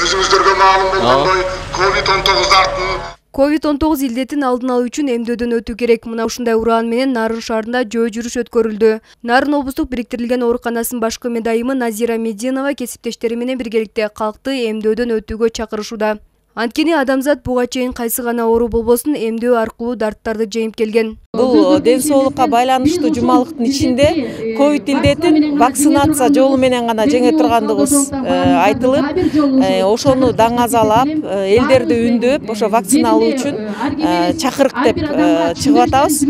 Өзүңүздөргө маалым болгондой COVID-19 COVID-19 илдетин алдын алуу үчүн эмдөөдөн өтүү керек. Мына ушундай ураан менен Нарын шаарында жөө жүрүш өткөрүлдү. Нарын облустук бириктирилген ооруканасынын башкы медайымы Назира Мединова кесиптештери менен биргеликте калкты эмдөөдөн өтүүгө чакырышууда. Анткени адамзат буга чейин кайсы гана оору болбосун эмдөө аркылуу дарттарды жеңип келген. Бул ден соолукка байланыштуу жумалыктын ичинде ковид илдетин вакцинация жолу менен гана жеңе тургандыгыбыз айтылып, ошону даңазалап, элдерди үндөп, ошо вакцина алуу үчүн чакырык деп чыгып атабыз.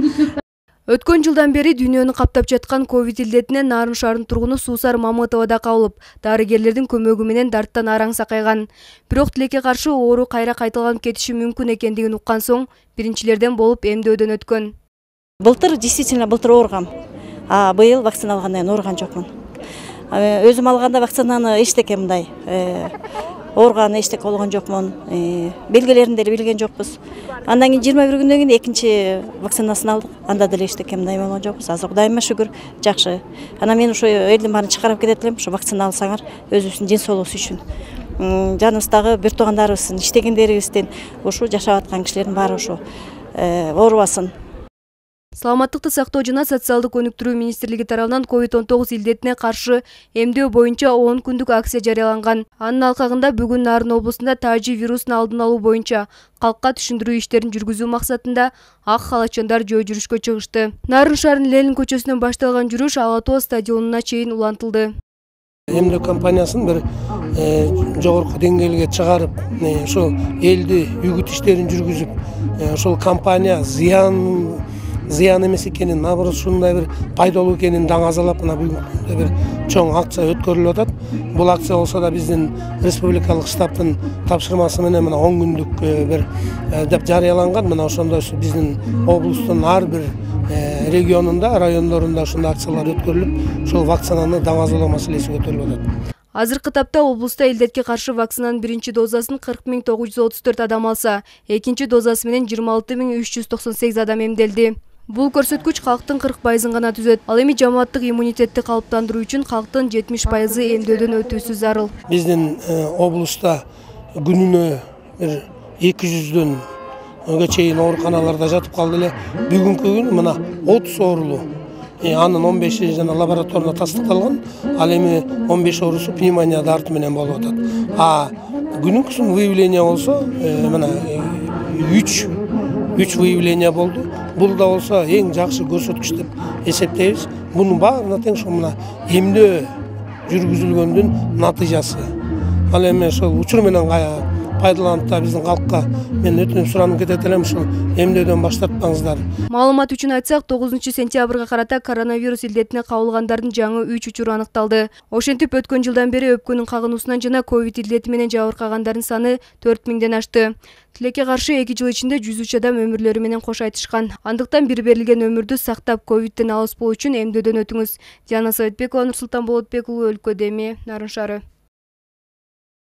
Өткөн жылдан бери дүйнөнү каптап жаткан ковид илдетинен Нарын шаарынын тургуну Суусар Мамытова да кабылып, дарыгерлердин көмөгү менен дарттан араң сакайган. Бирок тилекке каршы оору кайра кайталанып кетиши мүмкүн экендигин уккан соң, биринчилерден болуп эмдөөдөн өткөн. Былтыр действительно ооругам. Быйыл вакцина алгандан кийин ооруган жокмун. Өзүм алганда вакцинаны эчтеке мындай ооруганы эчтеке болгон жокмун. Белгилерин деле билген жокпуз. Андан кийин 21 күндөн кийин экинчи вакцинасын алдык. Анда деле эчтеке мындай болгон жокпуз. Азыр Кудайыма шүгүр, жакшы. Анан мен ошо элдин баарын чакырып кетет элем, ошо вакцина алсаңар өзүбүздүн ден соолугубуз үчүн. Жаныбыздагы бир туугандарыбыздын, иштегендерибиздин, ушу жашап аткан кишилердин баары ошо оорубасын. Саламаттыкты сактоо жана социалдык өнүктүрүү министрлиги тарабынан COVID-19 илдетине каршы эмдөө боюнча 10 күндүк акция жарыяланган. Анын алкагында бүгүн Нарын облусунда тажи вирусун алдын алуу боюнча калкка түшүндүрүү иштерин жүргүзүү максатында ак халатчандар жөө жүрүшкө чыгышты. Нарын шаарынын Ленин көчөсүнөн башталган жүрүш Ала Тоо стадионуна чейин улантылды. Эмдөө компаниясын бир жогорку деңгээлге чыгарып, ошол элди үгүт иштерин жүргүзүп, ошол компания зыян эмес экенин, наоборот ушундай бир пайдалуу экенин даңазалап, мына бүгүн бир чоң акция өткөрүлүп атат. Бул акция болсо да биздин республикалык штабтын тапшырмасы менен мына 10 күндүк бир деп жарыяланган. Мына ошондой биздин облустун ар бир регионунда, райондорунда ушундай акциялар өткөрүлүп, ушул вакцинаны даңазалоо маселеси көтөрүлүп атат. Азыркы тапта облуста илдетке каршы вакцинанын биринчи дозасын 40.934 адам алса, экинчи дозасы менен 26.398 адам эмделди. Бул көрсөткүч калктын 40% гана түзөт. Ал эми жамааттык иммунитетти калыптандыруу үчүн калктын 70% эмдөөдөн өтүүсү зарыл. Биздин облуста күнүнө бир 200дөн чейин ооруканаларда жатып калды эле. Бүгүнкү күн мына 30 оорулуу. Анын 15 жана лабораторно тастыкталган, ал эми 15 оорусу пневмония дарты менен болуп атат. Күнүнкүсүн выявление болсо, мына 3 выявление болду. Бул да болсо эң жакшы көрсөткүч деп эсептейбиз. Бунун баарына тең ошо мына эмдөө жүргүзүлгөндүн натыйжасы. Ал эми ошол учур менен пайдаланып да биздин калкка мен өтүнүп суранып кетет элем, ушул эмдөөдөн баш тартпаңыздар. Маалымат үчүн айтсак, 9-сентябрга карата коронавирус илдетине кабылгандардын жаңы 3 учуру аныкталды. Ошентип өткөн жылдан бери өпкөнүн кагынуусунан жана ковид илдети менен жабыркагандардын саны 4000ден ашты. Тилекке каршы 2 жыл ичинде 103 адам өмүрлөрү менен кош айтышкан. Андыктан бир берилген өмүрдү сактап, ковидтен алыс болуу үчүн эмдөөдөн өтүңүз. Диана Советбекова, Нурсултан Болотбек уулу, Өлкө Деми, Нарын шаары.